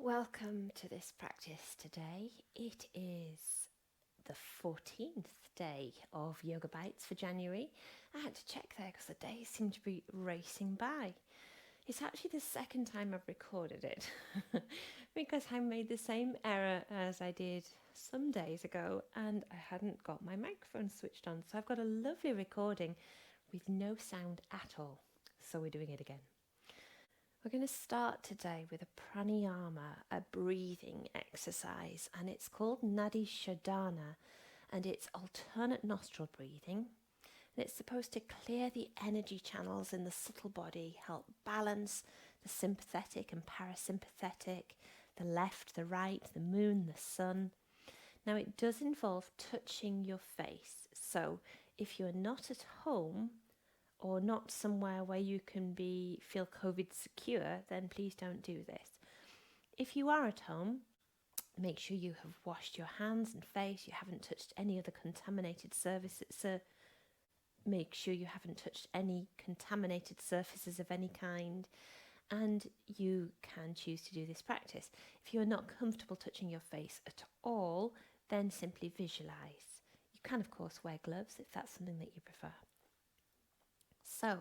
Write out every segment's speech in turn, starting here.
Welcome to this practice today. It is the 14th day of Yoga Bites for January. I had to check there because the days seem to be racing by. It's actually the second time I've recorded it because I made the same error as I did some days ago and I hadn't got my microphone switched on. So I've got a lovely recording with no sound at all. So we're doing it again. We're going to start today with a pranayama, a breathing exercise, and it's called Nadi Shodhana, and it's alternate nostril breathing. And it's supposed to clear the energy channels in the subtle body, help balance the sympathetic and parasympathetic, the left, the right, the moon, the sun. Now it does involve touching your face, so if you're not at home, or not somewhere where you can feel COVID secure, then please don't do this. If you are at home, make sure you have washed your hands and face. You haven't touched any other contaminated surfaces. Make sure you haven't touched any contaminated surfaces of any kind. And you can choose to do this practice. If you are not comfortable touching your face at all, then simply visualize. You can, of course, wear gloves if that's something that you prefer. So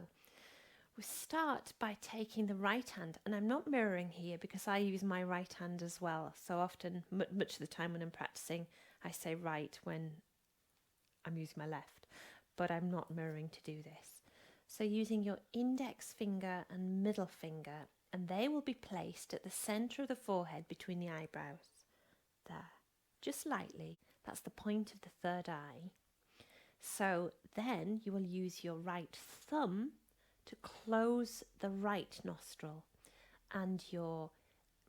we start by taking the right hand, and I'm not mirroring here because I use my right hand as well. So often, much of the time when I'm practicing, I say right when I'm using my left, but I'm not mirroring to do this. So using your index finger and middle finger, and they will be placed at the center of the forehead between the eyebrows. There, just lightly. That's the point of the third eye. So then you will use your right thumb to close the right nostril and your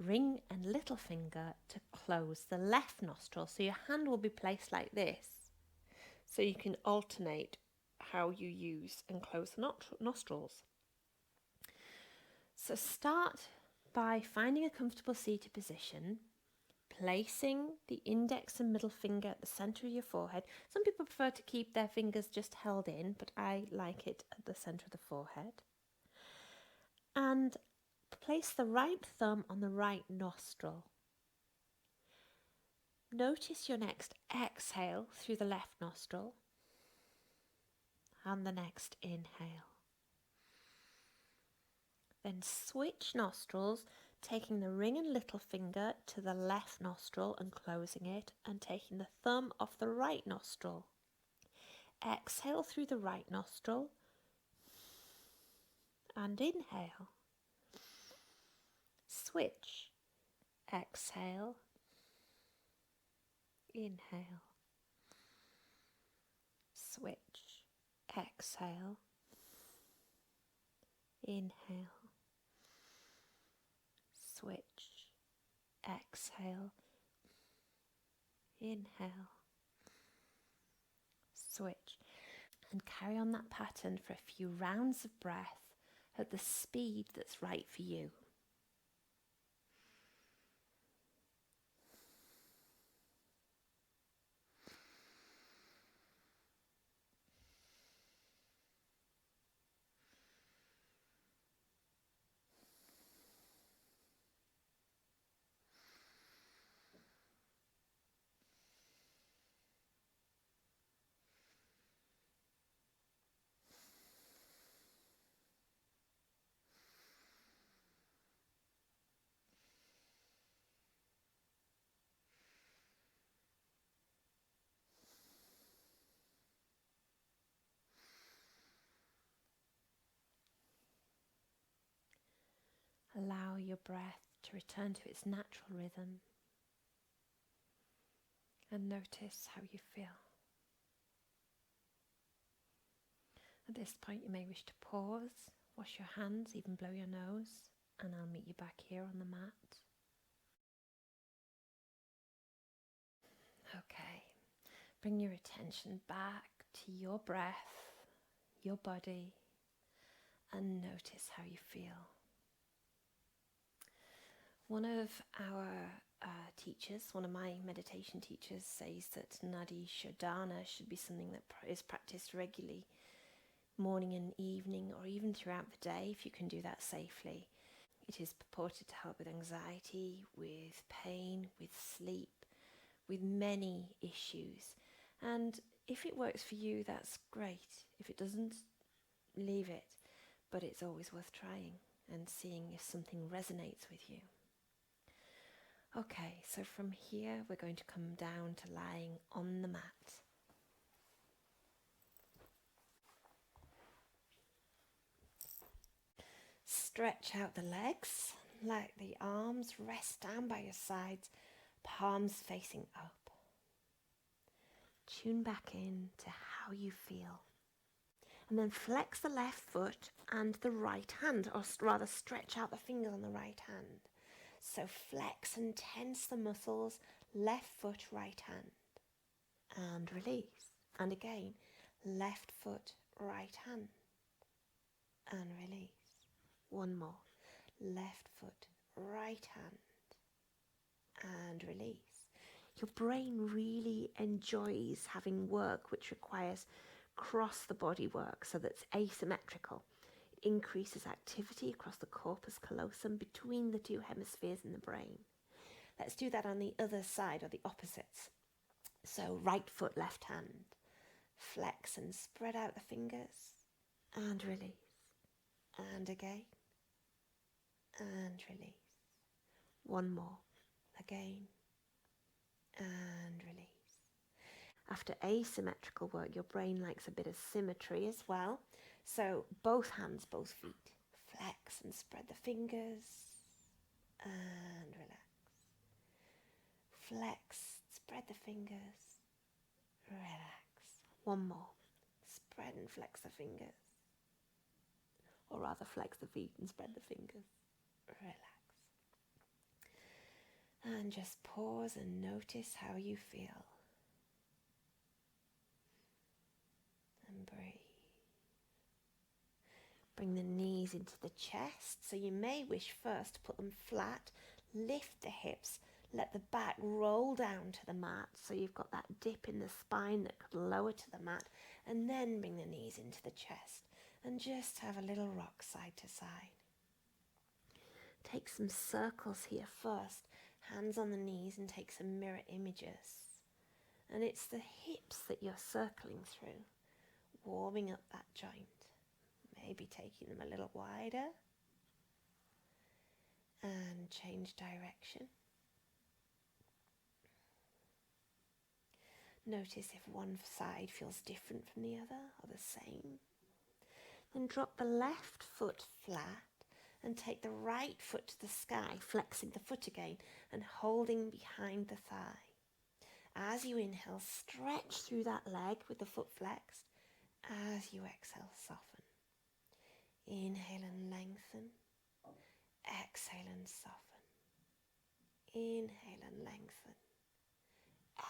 ring and little finger to close the left nostril. So your hand will be placed like this. So you can alternate how you use and close the nostrils. So start by finding a comfortable seated position, placing the index and middle finger at the center of your forehead. Some people prefer to keep their fingers just held in, but I like it at the center of the forehead. And place the right thumb on the right nostril. Notice your next exhale through the left nostril and the next inhale. Then switch nostrils, taking the ring and little finger to the left nostril and closing it, and taking the thumb off the right nostril. Exhale through the right nostril and inhale. Switch. Exhale. Inhale. Switch. Exhale. Inhale. Switch. Exhale. Inhale. Switch. And carry on that pattern for a few rounds of breath at the speed that's right for you. Allow your breath to return to its natural rhythm and notice how you feel. At this point you may wish to pause, wash your hands, even blow your nose, and I'll meet you back here on the mat. Okay, bring your attention back to your breath, your body, and notice how you feel. One of our teachers, one of my meditation teachers, says that Nadi Shodhana should be something that is practiced regularly, morning and evening, or even throughout the day if you can do that safely. It is purported to help with anxiety, with pain, with sleep, with many issues. And if it works for you, that's great. If it doesn't, leave it. But it's always worth trying and seeing if something resonates with you. Okay, so from here we're going to come down to lying on the mat. Stretch out the legs, let the arms rest down by your sides, palms facing up. Tune back in to how you feel. And then flex the left foot and the right hand, or rather stretch out the fingers on the right hand. So flex and tense the muscles, left foot, right hand. And release. And again, left foot, right hand. And release. One more. Left foot, right hand. And release. Your brain really enjoys having work which requires cross the body work, so that's asymmetrical. It increases activity across the corpus callosum between the two hemispheres in the brain. Let's do that on the other side, or the opposites. So right foot, left hand. Flex and spread out the fingers. And release. And again. And release. One more. Again. And release. After asymmetrical work, your brain likes a bit of symmetry as well. So both hands, both feet. Flex and spread the fingers. And relax. Flex, spread the fingers. Relax. One more. Spread and flex the fingers. Or rather, flex the feet and spread the fingers. Relax. And just pause and notice how you feel. And breathe. Bring the knees into the chest. So you may wish first to put them flat, lift the hips, let the back roll down to the mat. So you've got that dip in the spine that could lower to the mat, and then bring the knees into the chest and just have a little rock side to side. Take some circles here first, hands on the knees, and take some mirror images. And it's the hips that you're circling through, warming up that joint. Maybe taking them a little wider. And change direction. Notice if one side feels different from the other or the same. Then drop the left foot flat and take the right foot to the sky, flexing the foot again and holding behind the thigh. As you inhale, stretch through that leg with the foot flexed. As you exhale, soften. Inhale and lengthen. Exhale and soften. Inhale and lengthen.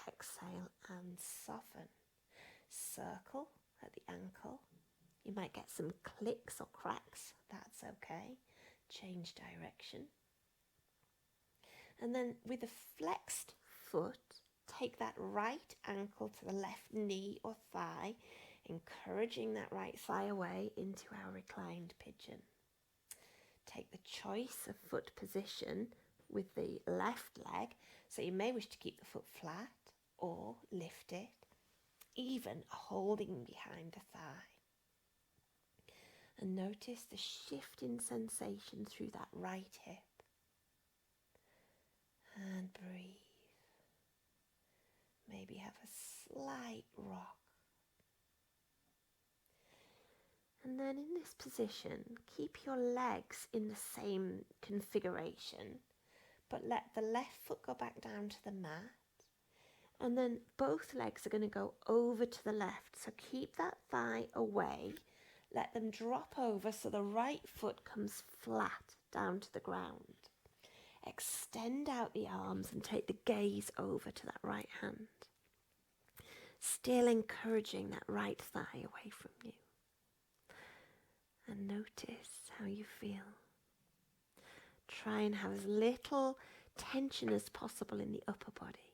Exhale and soften. Circle at the ankle. You might get some clicks or cracks. That's okay. Change direction. And then with the flexed foot, take that right ankle to the left knee or thigh, encouraging that right thigh away into our reclined pigeon. Take the choice of foot position with the left leg, so you may wish to keep the foot flat or lift it, even holding behind the thigh. And notice the shift in sensation through that right hip. And breathe. Maybe have a slight rock. And then in this position, keep your legs in the same configuration, but let the left foot go back down to the mat. And then both legs are going to go over to the left. So keep that thigh away. Let them drop over so the right foot comes flat down to the ground. Extend out the arms and take the gaze over to that right hand. Still encouraging that right thigh away from you. And notice how you feel. Try and have as little tension as possible in the upper body.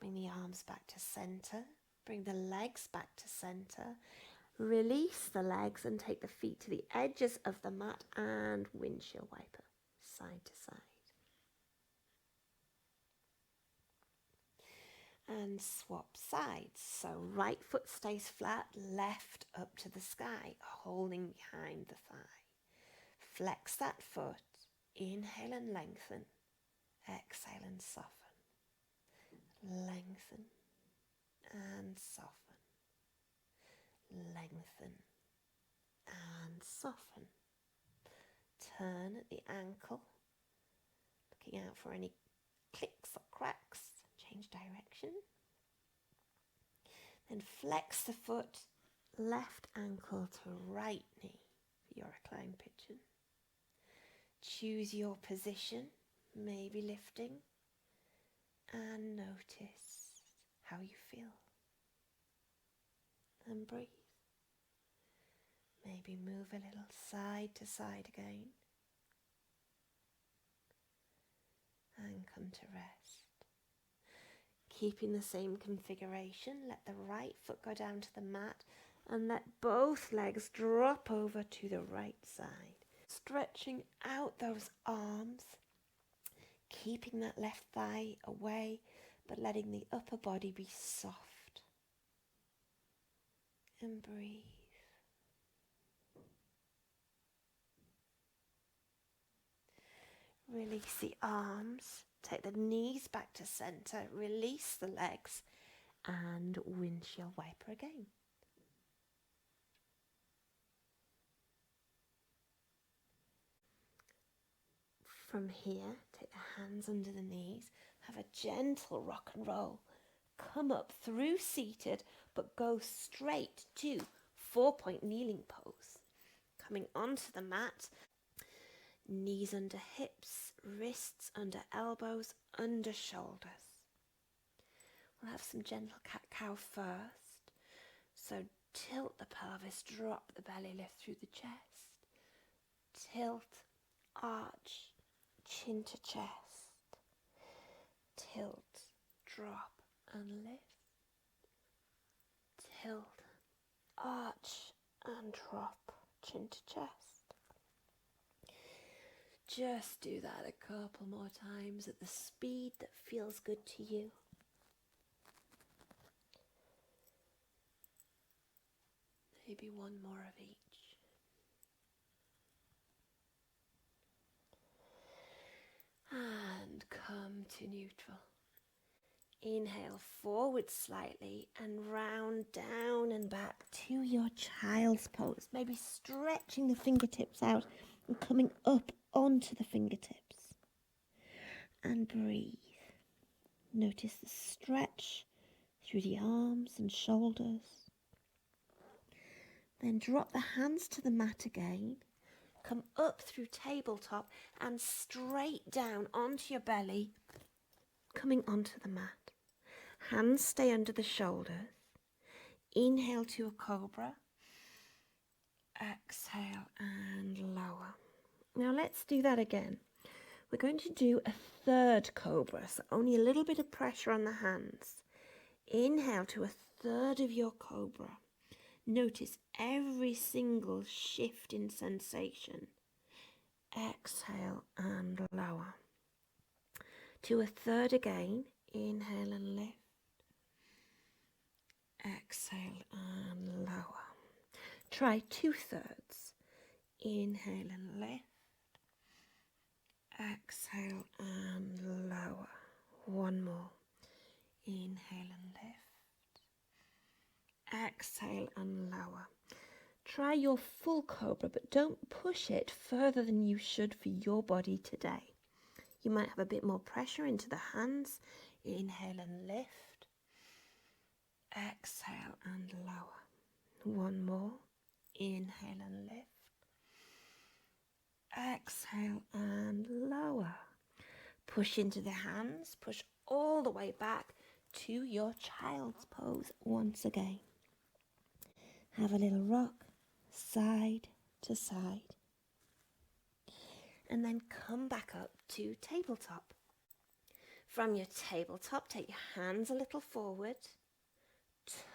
Bring the arms back to center. Bring the legs back to center. Release the legs and take the feet to the edges of the mat and windshield wiper, side to side. And swap sides. So right foot stays flat, left up to the sky, holding behind the thigh. Flex that foot, inhale and lengthen, exhale and soften. Lengthen and soften. Lengthen and soften. Turn at the ankle, looking out for any clicks or cracks. Change direction. Then flex the foot, left ankle to right knee for your reclined pigeon. Choose your position, maybe lifting, and notice how you feel. And breathe. Maybe move a little side to side again. And come to rest. Keeping the same configuration, let the right foot go down to the mat and let both legs drop over to the right side. Stretching out those arms, keeping that left thigh away, but letting the upper body be soft. And breathe. Release the arms, take the knees back to center, release the legs, and windshield wiper again. From here, take the hands under the knees, have a gentle rock and roll. Come up through seated, but go straight to 4-point kneeling pose. Coming onto the mat, knees under hips, wrists under elbows, under shoulders. We'll have some gentle cat-cow first. So tilt the pelvis, drop the belly, lift through the chest. Tilt, arch, chin to chest. Tilt, drop and lift. Tilt, arch and drop, chin to chest. Just do that a couple more times at the speed that feels good to you. Maybe one more of each. And come to neutral. Inhale forward slightly and round down and back to your child's pose. Maybe stretching the fingertips out and coming up onto the fingertips. And breathe. Notice the stretch through the arms and shoulders. Then drop the hands to the mat again. Come up through tabletop and straight down onto your belly, coming onto the mat. Hands stay under the shoulders. Inhale to a cobra. Exhale and lower. Now let's do that again. We're going to do a third cobra, so only a little bit of pressure on the hands. Inhale to a third of your cobra. Notice every single shift in sensation. Exhale and lower. To a third again. Inhale and lift. Exhale and lower. Try 2/3. Inhale and lift. Exhale and lower. One more. Inhale and lift. Exhale and lower. Try your full cobra, but don't push it further than you should for your body today. You might have a bit more pressure into the hands. Inhale and lift. Exhale and lower. One more. Inhale and lift. Exhale and lower. Push into the hands. Push all the way back to your child's pose once again. Have a little rock, side to side. And then come back up to tabletop. From your tabletop, take your hands a little forward.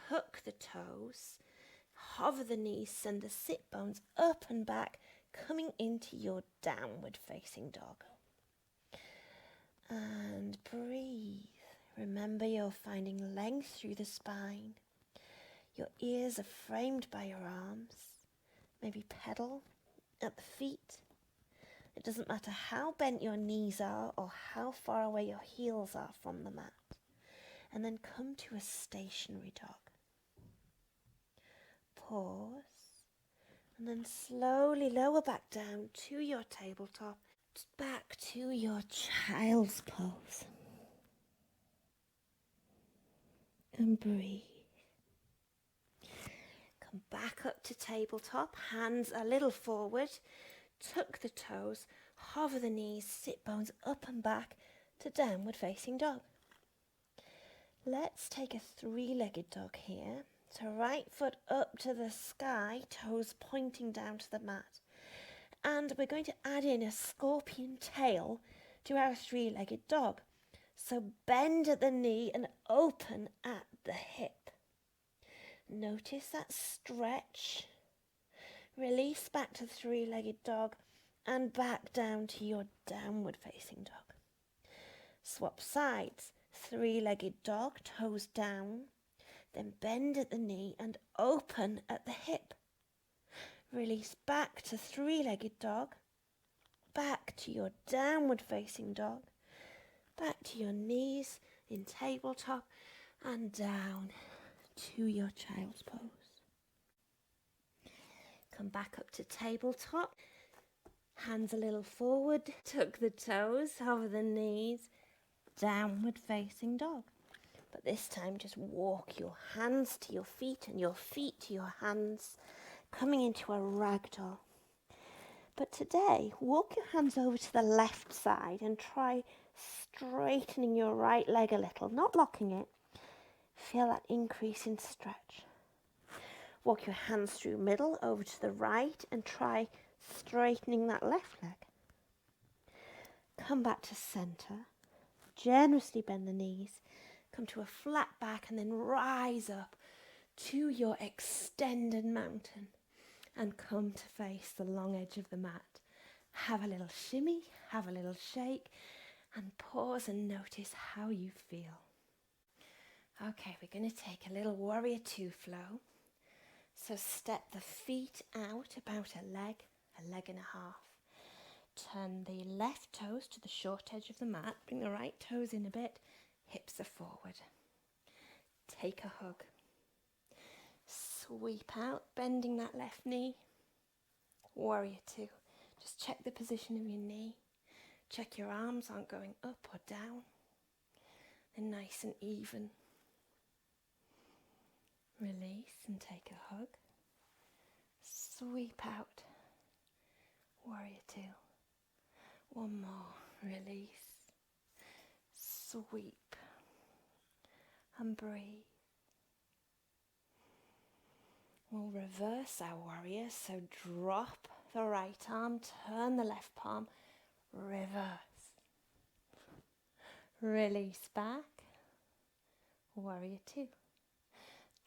Tuck the toes. Hover the knees, send the sit bones up and back, coming into your downward facing dog. And breathe. Remember, you're finding length through the spine. Your ears are framed by your arms. Maybe pedal at the feet. It doesn't matter how bent your knees are or how far away your heels are from the mat. And then come to a stationary dog. Pause. And then slowly lower back down to your tabletop, back to your child's pose. And breathe. Come back up to tabletop, hands a little forward, tuck the toes, hover the knees, sit bones up and back to downward facing dog. Let's take a three-legged dog here. So right foot up to the sky, toes pointing down to the mat. And we're going to add in a scorpion tail to our three-legged dog. So bend at the knee and open at the hip. Notice that stretch. Release back to three-legged dog and back down to your downward facing dog. Swap sides. Three-legged dog, toes down. Then bend at the knee and open at the hip. Release back to three-legged dog, back to your downward facing dog, back to your knees in tabletop and down to your child's pose. Come back up to tabletop, hands a little forward, tuck the toes, hover the knees, downward facing dog. But this time just walk your hands to your feet and your feet to your hands, coming into a ragdoll. But today, walk your hands over to the left side and try straightening your right leg a little, not locking it. Feel that increase in stretch. Walk your hands through middle over to the right and try straightening that left leg. Come back to center. Generously bend the knees. Come to a flat back and then rise up to your extended mountain and come to face the long edge of the mat. Have a little shimmy, have a little shake, and pause and notice how you feel. Okay, we're going to take a little warrior two flow. So step the feet out about a leg and a half. Turn the left toes to the short edge of the mat. Bring the right toes in a bit. Hips are forward. Take a hug. Sweep out, bending that left knee. Warrior two. Just check the position of your knee. Check your arms aren't going up or down. They're nice and even. Release and take a hug. Sweep out. Warrior two. One more. Release. Sweep. And breathe. We'll reverse our warrior. So drop the right arm. Turn the left palm. Reverse. Release back. Warrior two.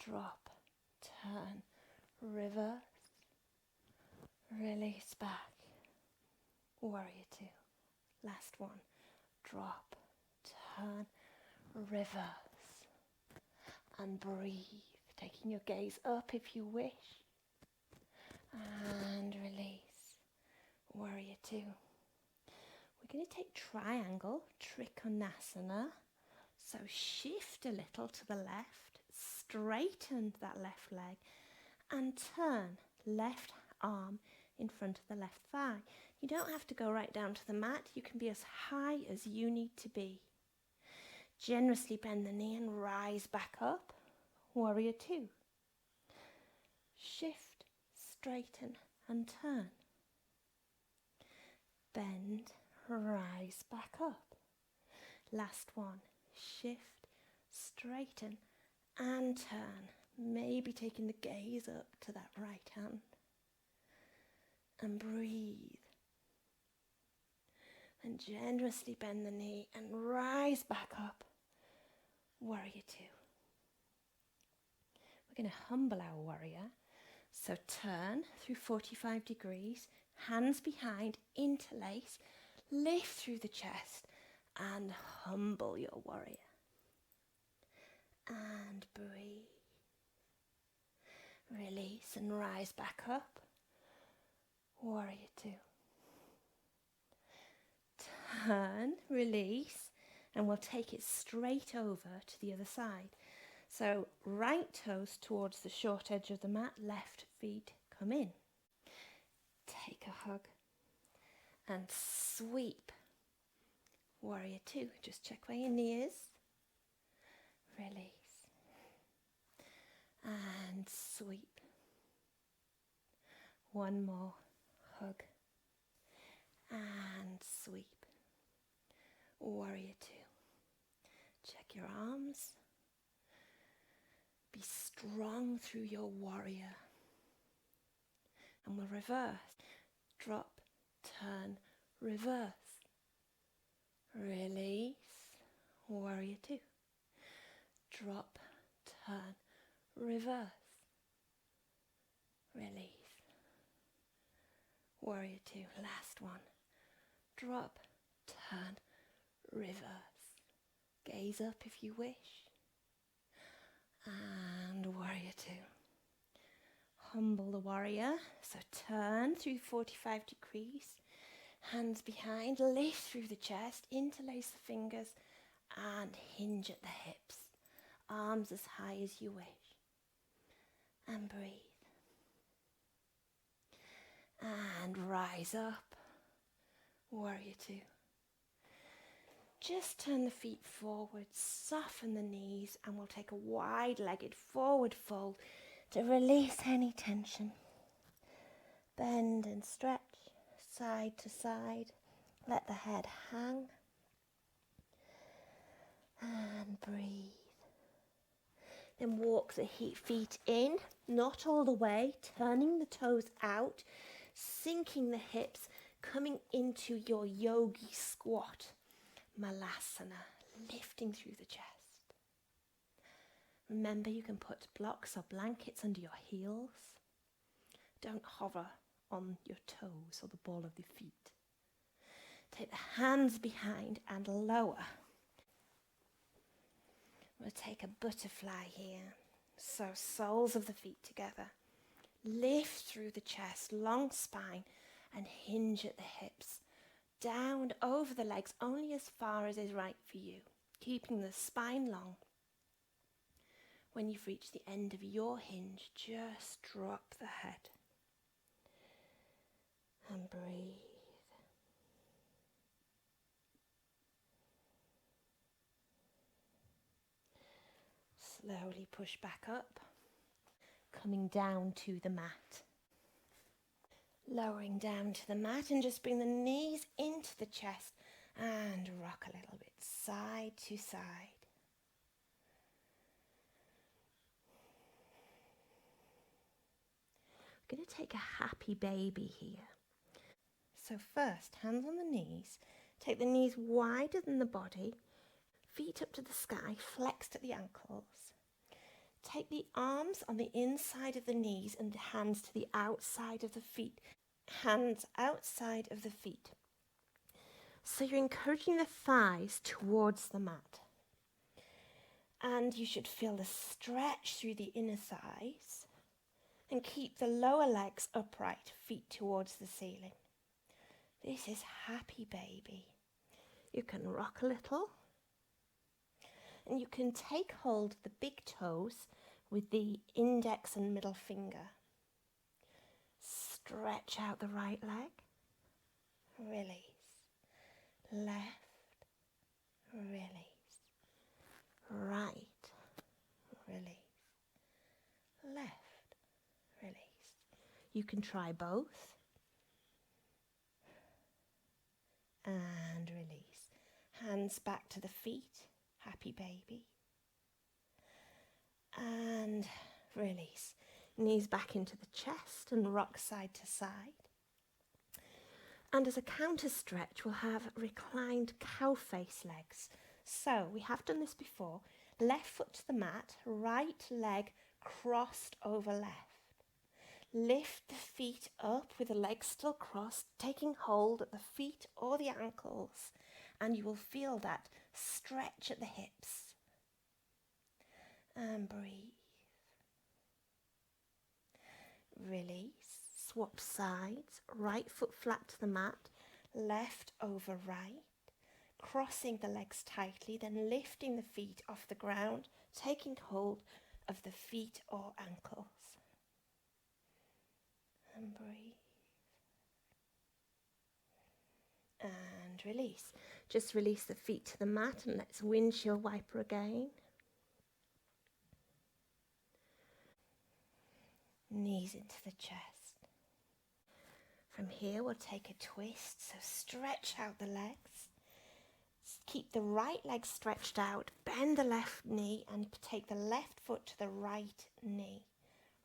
Drop, turn, reverse, release back, warrior two. Last one, drop, turn, reverse, and breathe. Taking your gaze up if you wish, and release, warrior two. We're going to take triangle, Trikonasana, so shift a little to the left. Straighten that left leg and turn left arm in front of the left thigh. You don't have to go right down to the mat. You can be as high as you need to be. Generously bend the knee and rise back up. Warrior two. Shift, straighten and turn. Bend, rise back up. Last one. Shift, straighten and turn, maybe taking the gaze up to that right hand. And breathe. And generously bend the knee and rise back up. Warrior two. We're going to humble our warrior. So turn through 45 degrees, hands behind, interlace, lift through the chest and humble your warrior. And breathe. Release and rise back up. Warrior 2. Turn, release, and we'll take it straight over to the other side. So right toes towards the short edge of the mat, left feet come in. Take a hug and sweep. Warrior 2, just check where your knee is. Release and sweep. One more hug and sweep. Warrior 2. Check your arms. Be strong through your warrior. And we'll reverse. Drop, turn, reverse. Release. Warrior 2. Drop, turn, reverse. Release. Warrior 2. Last one. Drop, turn, reverse. Gaze up if you wish. And warrior 2. Humble the warrior. So turn through 45 degrees. Hands behind. Lift through the chest. Interlace the fingers. And hinge at the hips. Arms as high as you wish. And breathe. And rise up. Warrior 2. Just turn the feet forward, soften the knees, and we'll take a wide-legged forward fold to release any tension. Bend and stretch, side to side. Let the head hang. And breathe. Then walk the feet in, not all the way, turning the toes out, sinking the hips, coming into your yogi squat. Malasana, lifting through the chest. Remember, you can put blocks or blankets under your heels. Don't hover on your toes or the ball of the feet. Take the hands behind and lower. We'll take a butterfly here. So soles of the feet together. Lift through the chest, long spine, and hinge at the hips. Down over the legs, only as far as is right for you, keeping the spine long. When you've reached the end of your hinge, just drop the head and breathe. Slowly push back up, coming down to the mat. Lowering down to the mat and just bring the knees into the chest and rock a little bit side to side. We're going to take a happy baby here. So first, hands on the knees. Take the knees wider than the body, feet up to the sky, flexed at the ankles. Take the arms on the inside of the knees and hands to the outside of the feet. Hands outside of the feet. So you're encouraging the thighs towards the mat. And you should feel the stretch through the inner thighs. And keep the lower legs upright, feet towards the ceiling. This is happy baby. You can rock a little. And you can take hold of the big toes with the index and middle finger. Stretch out the right leg. Release. Left. Release. Right. Release. Left. Release. You can try both. And release. Hands back to the feet. Happy baby. And release. Knees back into the chest and rock side to side. And as a counter stretch, we'll have reclined cow face legs. So we have done this before. Left foot to the mat, right leg crossed over left. Lift the feet up with the legs still crossed, taking hold at the feet or the ankles, and you will feel that stretch at the hips. And breathe. Release. Swap sides. Right foot flat to the mat, left over right. Crossing the legs tightly, then lifting the feet off the ground, taking hold of the feet or ankles. And breathe. And release. Just release the feet to the mat and let's windshield wiper again. Knees into the chest. From here we'll take a twist, so stretch out the legs. Keep the right leg stretched out, bend the left knee and take the left foot to the right knee.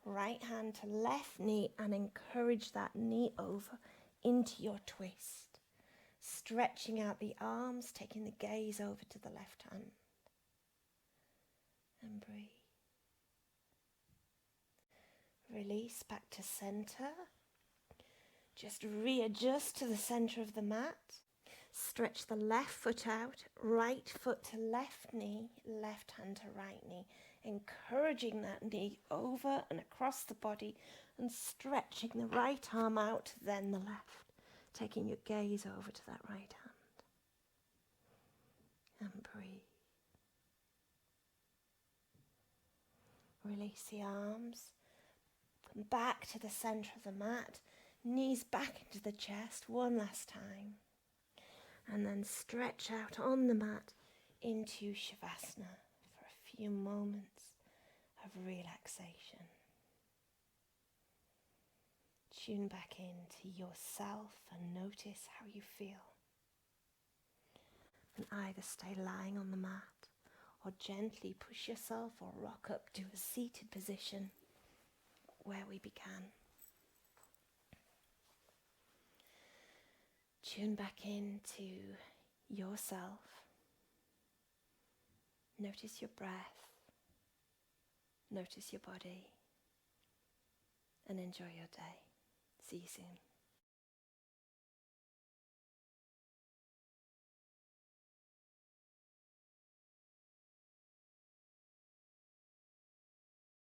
Right hand to left knee and encourage that knee over into your twist. Stretching out the arms, taking the gaze over to the left hand. And breathe. Release back to center. Just readjust to the center of the mat. Stretch the left foot out, right foot to left knee, left hand to right knee. Encouraging that knee over and across the body and stretching the right arm out, then the left. Taking your gaze over to that right hand. And breathe. Release the arms. Come back to the center of the mat. Knees back into the chest one last time. And then stretch out on the mat into Shavasana for a few moments of relaxation. Tune back into yourself and notice how you feel. And either stay lying on the mat or gently push yourself or rock up to a seated position where we began. Tune back into yourself. Notice your breath. Notice your body. And enjoy your day. See you soon.